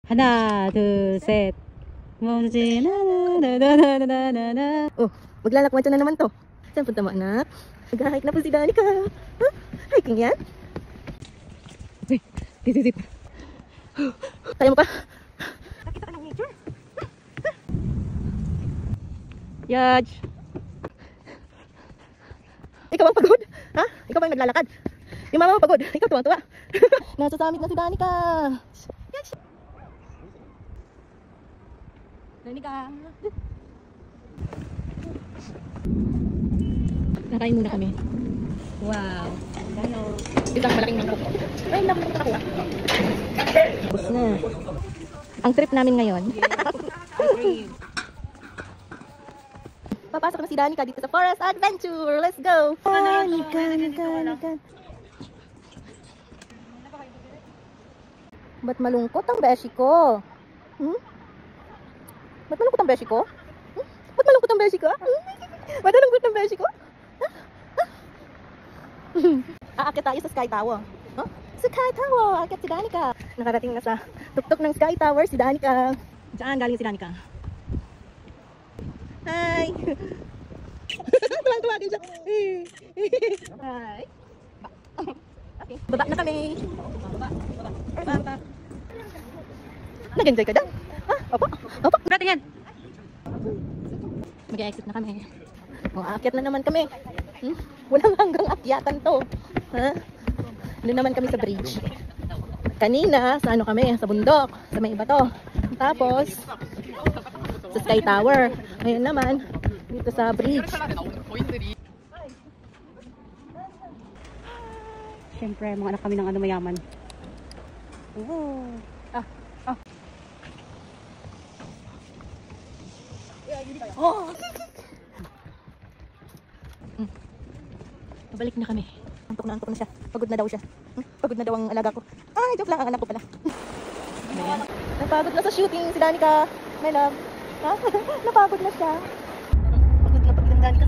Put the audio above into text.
하나, 둘, 셋. 멈지, 나나나나나나나. Oh, maglalakwan na naman to. Saan punta mo, anak? Mag-hike na po si Danica. Huh? Hiking yan? Uy, dito. Kaya mo pa? Nakita ka ng nature? Yaj! Ikaw ang pagod? Ha? Ikaw ba ang naglalakad? Yung mama mo pagod? Ikaw tuwang-tuwa. Nasa summit na si Danica. Danica! Nakain muna kami. Wow! Ano? Isang malaking mangkok. Ay, nakakuha. Tapos na. Ang trip namin ngayon. Papasok na si Danica dito sa Forest Adventure. Let's go! Danica. Ba't malungkot ang beshi ko? Ba't malungkot ang beshi ko? Ba't malungkot ang beshi ko? Ba't malungkot ang beshi ko? Aakit tayo sa Sky Tower. Huh? Sky Tower! Aakit si Danica. Nakarating na sa tuktok ng Sky Tower si Danica. Saan galing si Danica? Hi! Tuwang-tuwa din siya. Hi! Okay, baba na kami. Baba. Nag-enjoy ka daw? Ha? Opo. Tingin! Mag-exit na kami. O, aakyat na naman kami. Walang hanggang akyatan to. Ha? Doon naman kami sa bridge. Kanina, sa ano kami? Sa bundok. Sa may iba to. Tapos, sa Sky Tower. Ngayon naman, dito sa bridge. Siyempre, mga anak kami ng ano mayaman. Oh! Pabalik na kami. Antok na siya. Pagod na daw siya. Pagod na daw ang alaga ko. Ay, joke lang. Ang anak ko pala. Napagod na sa shooting si Danica. My love. Ha? Napagod na siya. Pagod na ang Danica.